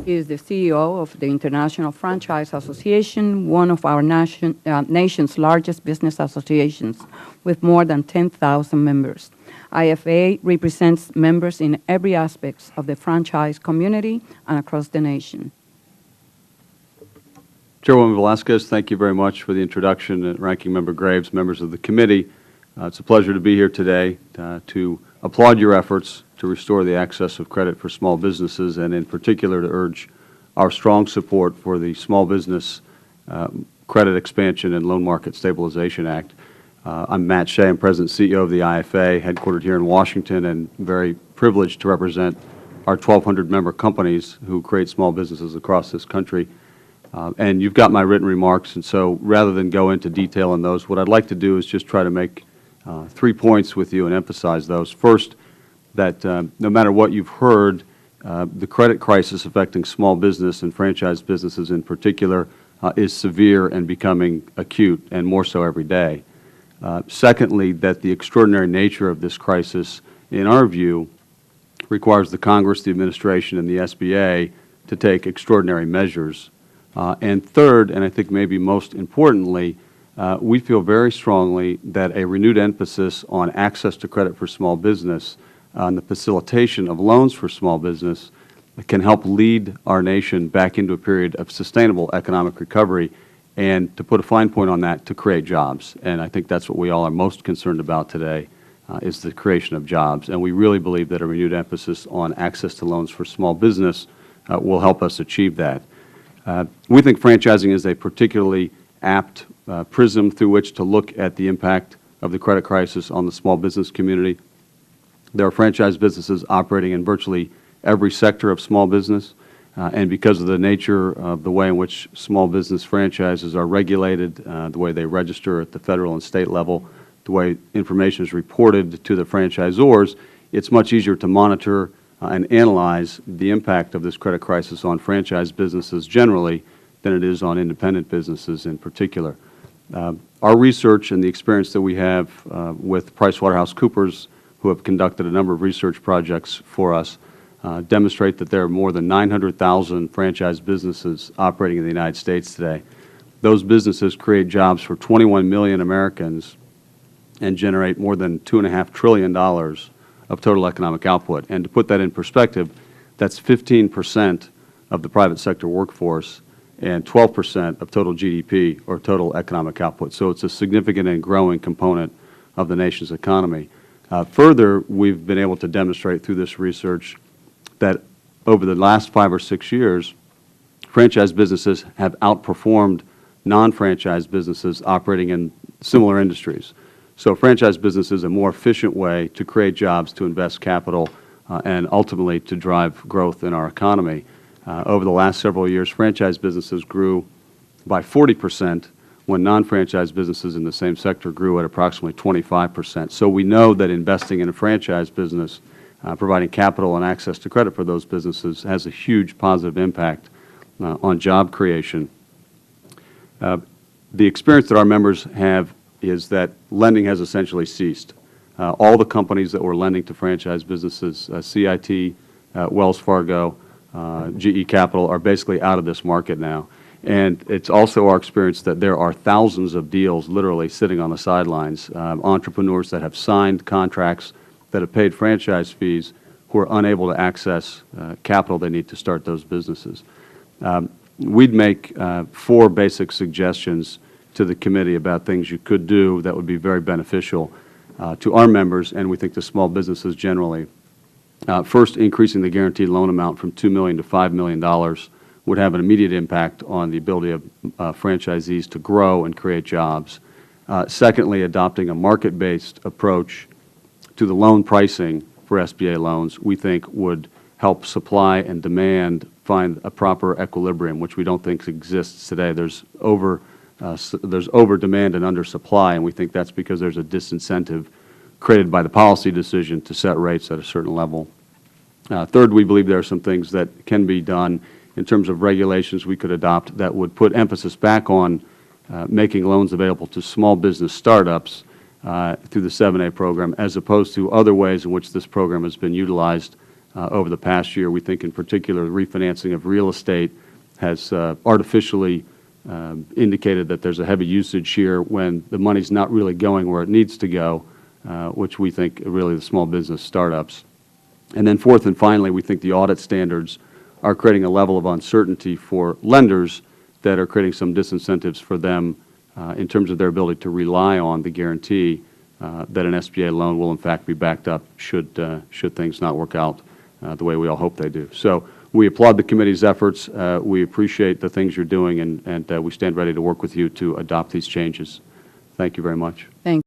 He is the CEO of the International Franchise Association, one of our nation's largest business associations, with more than 10,000 members. IFA represents members in every aspect of the franchise community and across the nation. Chairwoman Velasquez, thank you very much for the introduction. And Ranking Member Graves, members of the committee, it's a pleasure to be here today to applaud your efforts to restore the access of credit for small businesses, and in particular to urge our strong support for the Small Business Credit Expansion and Loan Market Stabilization Act. I'm Matt Shay. I'm President and CEO of the IFA, headquartered here in Washington, and very privileged to represent our 1,200-member companies who create small businesses across this country. And you've got my written remarks, and so rather than go into detail on those, what I'd like to do is just try to make 3 points with you and emphasize those. First, that no matter what you've heard, the credit crisis affecting small business and franchise businesses in particular is severe and becoming acute, and more so every day. Secondly, that the extraordinary nature of this crisis, in our view, requires the Congress, the administration, and the SBA to take extraordinary measures. And third, and I think maybe most importantly, we feel very strongly that a renewed emphasis on access to credit for small business, on the facilitation of loans for small business, can help lead our nation back into a period of sustainable economic recovery, and to put a fine point on that, to create jobs. And I think that's what we all are most concerned about today, is the creation of jobs. And we really believe that a renewed emphasis on access to loans for small business will help us achieve that. We think franchising is a particularly apt prism through which to look at the impact of the credit crisis on the small business community. There are franchise businesses operating in virtually every sector of small business, and because of the nature of the way in which small business franchises are regulated, the way they register at the federal and state level, the way information is reported to the franchisors, it's much easier to monitor and analyze the impact of this credit crisis on franchise businesses generally than it is on independent businesses in particular. Our research and the experience that we have with PricewaterhouseCoopers, who have conducted a number of research projects for us, demonstrate that there are more than 900,000 franchise businesses operating in the United States today. Those businesses create jobs for 21 million Americans and generate more than $2.5 trillion of total economic output. And to put that in perspective, that's 15% of the private sector workforce and 12% of total GDP, or total economic output. So it's a significant and growing component of the nation's economy. Further, we've been able to demonstrate through this research that over the last 5 or 6 years, franchise businesses have outperformed non-franchise businesses operating in similar industries. So franchise business is a more efficient way to create jobs, to invest capital, and ultimately to drive growth in our economy. Over the last several years, franchise businesses grew by 40%, when non-franchise businesses in the same sector grew at approximately 25%. So we know that investing in a franchise business, providing capital and access to credit for those businesses, has a huge positive impact on job creation. The experience that our members have is that lending has essentially ceased. All the companies that were lending to franchise businesses, CIT, Wells Fargo, GE Capital, are basically out of this market now. And it's also our experience that there are thousands of deals literally sitting on the sidelines, entrepreneurs that have signed contracts, that have paid franchise fees, who are unable to access capital they need to start those businesses. We'd make 4 basic suggestions to the committee about things you could do that would be very beneficial to our members, and we think to small businesses generally. First, increasing the guaranteed loan amount from $2 million to $5 million would have an immediate impact on the ability of franchisees to grow and create jobs. Secondly, adopting a market-based approach to the loan pricing for SBA loans, we think would help supply and demand find a proper equilibrium, which we don't think exists today. There's over demand and under supply, and we think that's because there's a disincentive created by the policy decision to set rates at a certain level. Third, we believe there are some things that can be done in terms of regulations we could adopt that would put emphasis back on making loans available to small business startups through the 7A program, as opposed to other ways in which this program has been utilized over the past year. We think in particular the refinancing of real estate has artificially indicated that there's a heavy usage here when the money's not really going where it needs to go, which we think are really the small business startups. And then fourth and finally, we think the audit standards are creating a level of uncertainty for lenders that are creating some disincentives for them in terms of their ability to rely on the guarantee that an SBA loan will in fact be backed up should things not work out the way we all hope they do. So we applaud the committee's efforts. We appreciate the things you're doing, and we stand ready to work with you to adopt these changes. Thank you very much. Thank